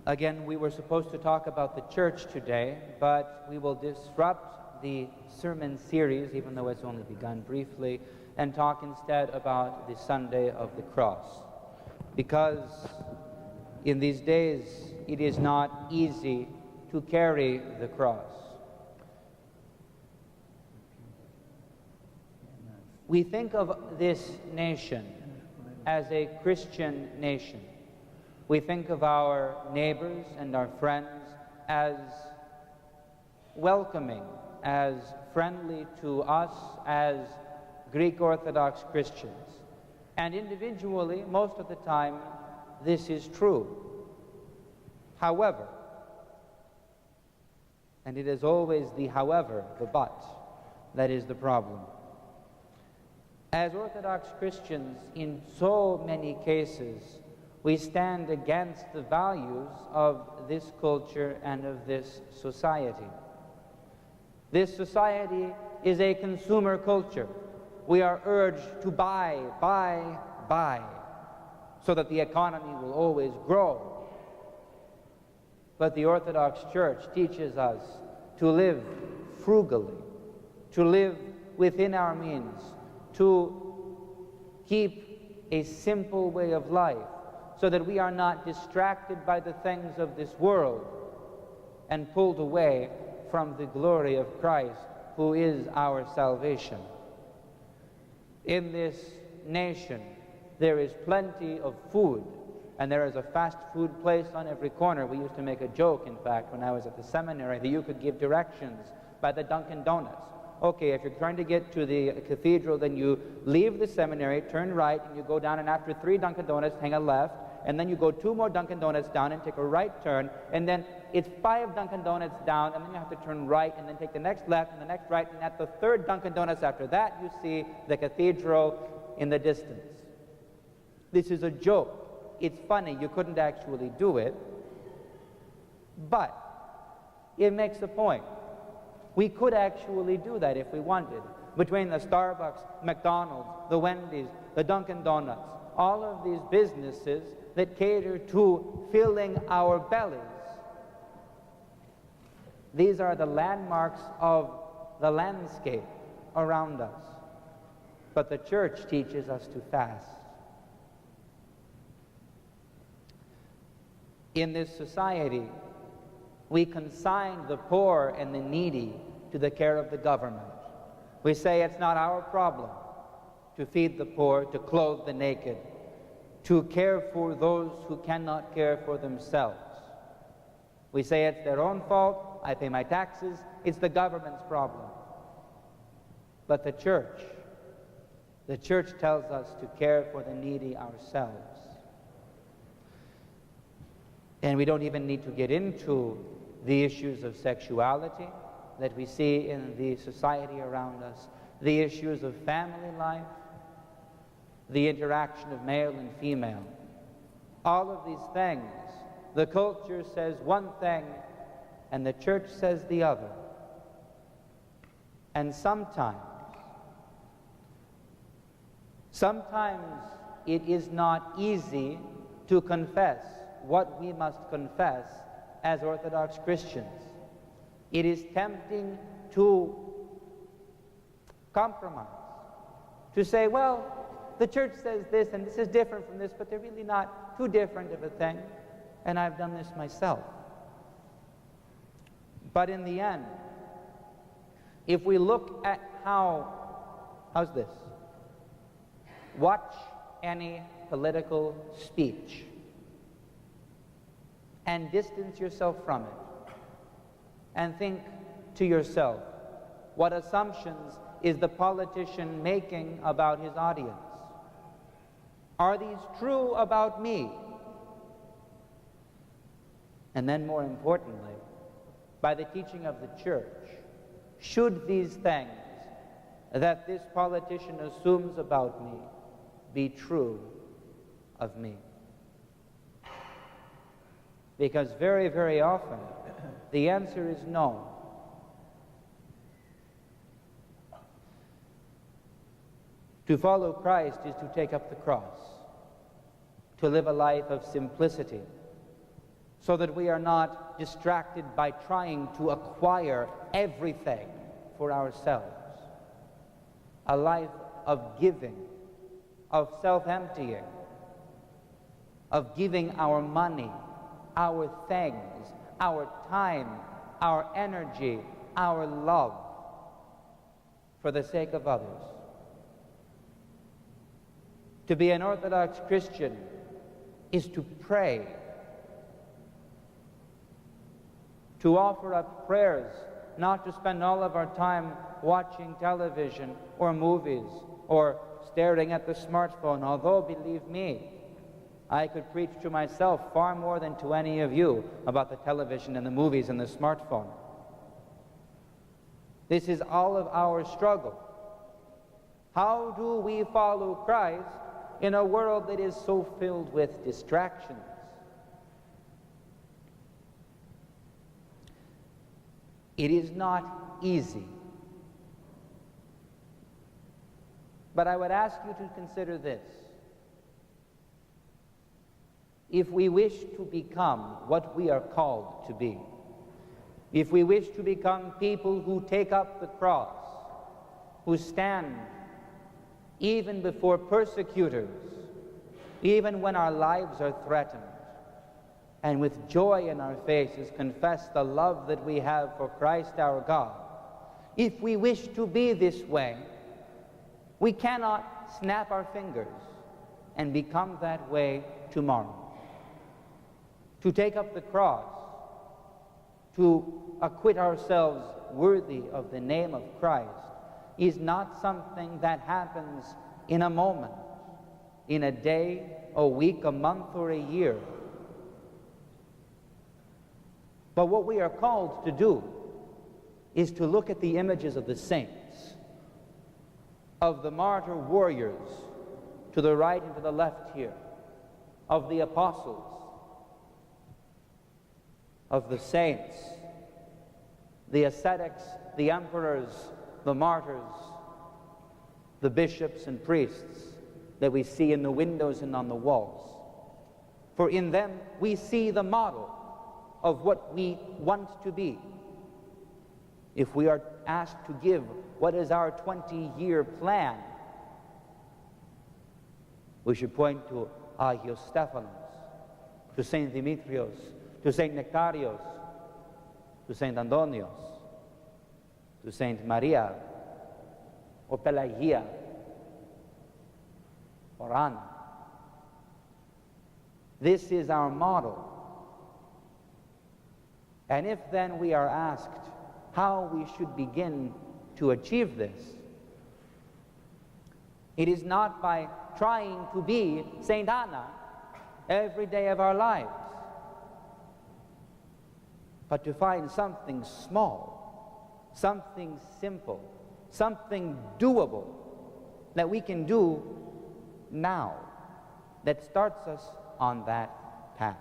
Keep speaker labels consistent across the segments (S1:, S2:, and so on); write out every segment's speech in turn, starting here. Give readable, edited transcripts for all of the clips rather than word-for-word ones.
S1: Again, we were supposed to talk about the church today, but we will disrupt the sermon series, even though it's only begun briefly, and talk instead about the Sunday of the Cross. Because in these days, it is not easy to carry the cross. We think of this nation as a Christian nation. We think of our neighbors and our friends as welcoming, as friendly to us as Greek Orthodox Christians. And individually, most of the time, this is true. However, and it is always the however, the but, that is the problem. As Orthodox Christians, in so many cases, we stand against the values of this culture and of this society. This society is a consumer culture. We are urged to buy, so that the economy will always grow. But the Orthodox Church teaches us to live frugally, to live within our means, to keep a simple way of life, so that we are not distracted by the things of this world and pulled away from the glory of Christ, who is our salvation. In this nation, there is plenty of food, and there is a fast food place on every corner. We used to make a joke, in fact, when I was at the seminary, that you could give directions by the Dunkin' Donuts. Okay, if you're trying to get to the cathedral, then you leave the seminary, turn right, and you go down, and after 3 Dunkin' Donuts, hang a left, and then you go 2 more Dunkin' Donuts down and take a right turn, and then it's 5 Dunkin' Donuts down, and then you have to turn right, and then take the next left, and the next right, and at the 3rd Dunkin' Donuts after that, you see the cathedral in the distance. This is a joke. It's funny, you couldn't actually do it, but it makes a point. We could actually do that if we wanted. Between the Starbucks, McDonald's, the Wendy's, the Dunkin' Donuts, all of these businesses that cater to filling our bellies. These are the landmarks of the landscape around us. But the church teaches us to fast. In this society, we consign the poor and the needy to the care of the government. We say it's not our problem to feed the poor, to clothe the naked, to care for those who cannot care for themselves. We say it's their own fault, I pay my taxes, it's the government's problem. But the church tells us to care for the needy ourselves. And we don't even need to get into the issues of sexuality that we see in the society around us, the issues of family life, the interaction of male and female. All of these things, the culture says one thing and the church says the other. And sometimes it is not easy to confess what we must confess as Orthodox Christians. It is tempting to compromise, to say, well, the church says this and this is different from this, but they're really not too different of a thing, and I've done this myself. But in the end, if we look at how's this? Watch any political speech and distance yourself from it and think to yourself, what assumptions is the politician making about his audience? Are these true about me? And then more importantly, by the teaching of the church, should these things that this politician assumes about me be true of me? Because very, very often, the answer is no. To follow Christ is to take up the cross, to live a life of simplicity, so that we are not distracted by trying to acquire everything for ourselves. A life of giving, of self-emptying, of giving our money, our things, our time, our energy, our love for the sake of others. To be an Orthodox Christian is to pray, to offer up prayers, not to spend all of our time watching television or movies or staring at the smartphone, although, believe me, I could preach to myself far more than to any of you about the television and the movies and the smartphone. This is all of our struggle. How do we follow Christ in a world that is so filled with distractions? It is not easy. But I would ask you to consider this. If we wish to become what we are called to be, if we wish to become people who take up the cross, who stand even before persecutors, even when our lives are threatened, and with joy in our faces confess the love that we have for Christ our God, if we wish to be this way, we cannot snap our fingers and become that way tomorrow. To take up the cross, to acquit ourselves worthy of the name of Christ, is not something that happens in a moment, in a day, a week, a month, or a year. But what we are called to do is to look at the images of the saints, of the martyr warriors to the right and to the left here, of the apostles, of the saints, the ascetics, the emperors, the martyrs, the bishops and priests that we see in the windows and on the walls. For in them we see the model of what we want to be. If we are asked to give what is our 20-year plan, we should point to Agios Stephanos, to Saint Dimitrios, to Saint Nectarios, to Saint Antonios, to Saint Maria, or Pelagia, or Anna. This is our model. And if then we are asked how we should begin to achieve this, it is not by trying to be Saint Anna every day of our lives, but to find something small, something simple, something doable that we can do now that starts us on that path.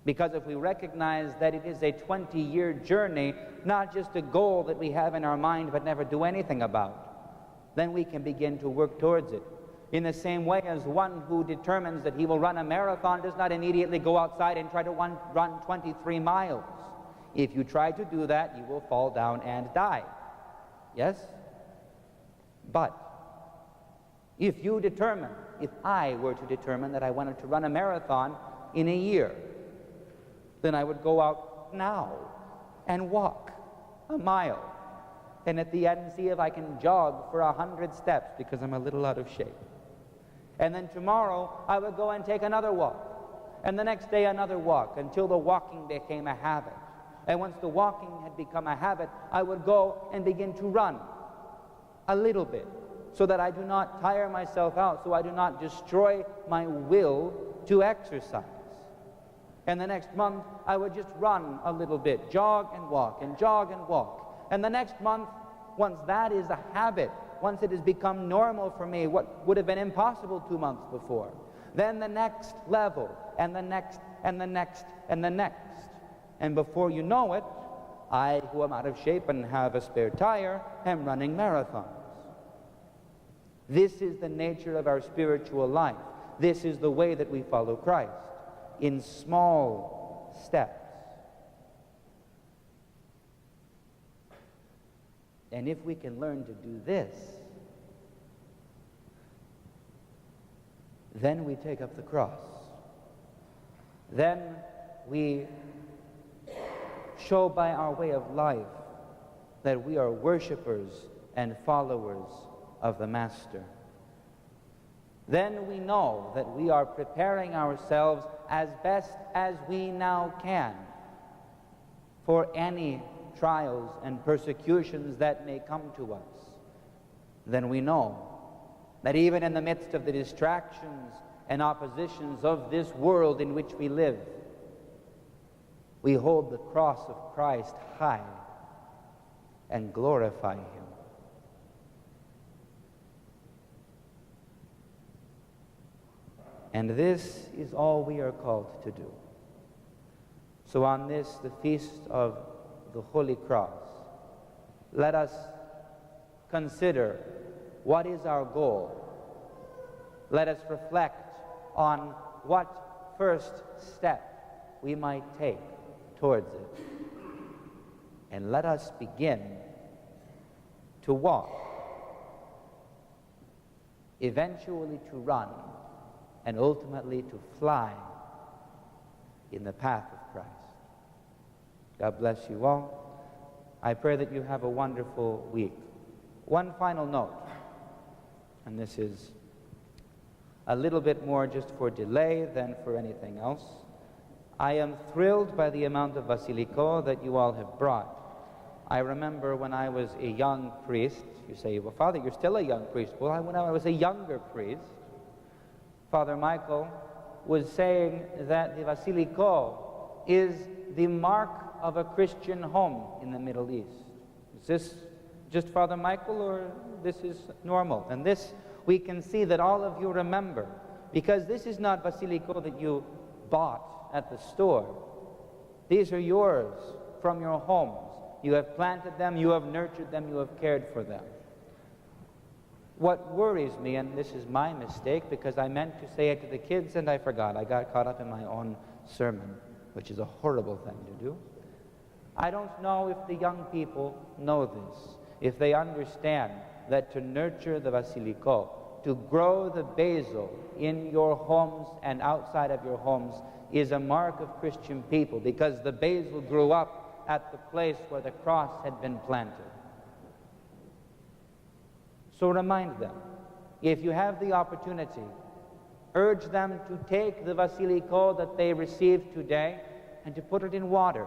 S1: Because if we recognize that it is a 20-year journey, not just a goal that we have in our mind but never do anything about, then we can begin to work towards it. In the same way as one who determines that he will run a marathon does not immediately go outside and try to run 23 miles. If you try to do that, you will fall down and die. Yes? But if you determine, if I were to determine that I wanted to run a marathon in a year, then I would go out now and walk a mile, and at the end see if I can jog for 100 steps because I'm a little out of shape. And then tomorrow I would go and take another walk, and the next day another walk, until the walking became a habit. And once the walking had become a habit, I would go and begin to run a little bit, so that I do not tire myself out, so I do not destroy my will to exercise. And the next month, I would just run a little bit, jog and walk, and jog and walk. And the next month, once that is a habit, once it has become normal for me, what would have been impossible 2 months before, then the next level, and the next, and the next, and the next. And before you know it, I, who am out of shape and have a spare tire, am running marathons. This is the nature of our spiritual life. This is the way that we follow Christ, in small steps. And if we can learn to do this, then we take up the cross. Then we show by our way of life that we are worshipers and followers of the Master. Then we know that we are preparing ourselves as best as we now can for any trials and persecutions that may come to us. Then we know that even in the midst of the distractions and oppositions of this world in which we live, we hold the cross of Christ high and glorify Him. And this is all we are called to do. So on this, the feast of the Holy Cross, let us consider what is our goal. Let us reflect on what first step we might take towards it. And let us begin to walk, eventually to run, and ultimately to fly in the path of Christ. God bless you all. I pray that you have a wonderful week. One final note, and this is a little bit more just for delay than for anything else. I am thrilled by the amount of Basiliko that you all have brought. I remember when I was a young priest, you say, well, Father, you're still a young priest. Well, when I was a younger priest, Father Michael was saying that the Basiliko is the mark of a Christian home in the Middle East. Is this just Father Michael, or this is normal? And this we can see that all of you remember, because this is not Basiliko that you bought at the store. These are yours from your homes. You have planted them, you have nurtured them, you have cared for them. What worries me, and this is my mistake, because I meant to say it to the kids and I forgot. I got caught up in my own sermon, which is a horrible thing to do. I don't know if the young people know this, if they understand that to nurture the Basiliko, to grow the basil in your homes and outside of your homes, is a mark of Christian people, because the basil grew up at the place where the cross had been planted. So remind them, if you have the opportunity, urge them to take the Basiliko that they received today and to put it in water.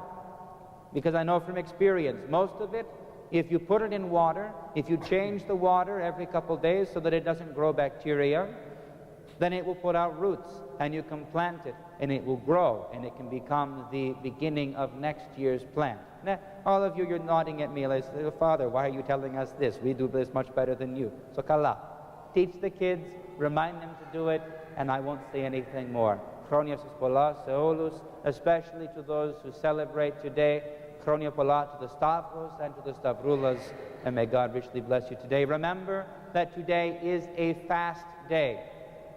S1: Because I know from experience, most of it, if you put it in water, if you change the water every couple days so that it doesn't grow bacteria, then it will put out roots, and you can plant it, and it will grow, and it can become the beginning of next year's plant. Now, all of you, you're nodding at me like, Father, why are you telling us this? We do this much better than you. So kala, teach the kids, remind them to do it, and I won't say anything more. Chronios Pola, Seolus, especially to those who celebrate today, Chronia Pola to the Stavros and to the Stavroulas, and may God richly bless you today. Remember that today is a fast day,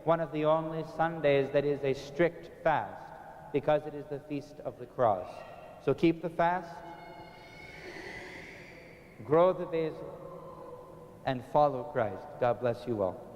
S1: one of the only Sundays that is a strict fast, because it is the Feast of the Cross. So keep the fast, grow the basil, and follow Christ. God bless you all.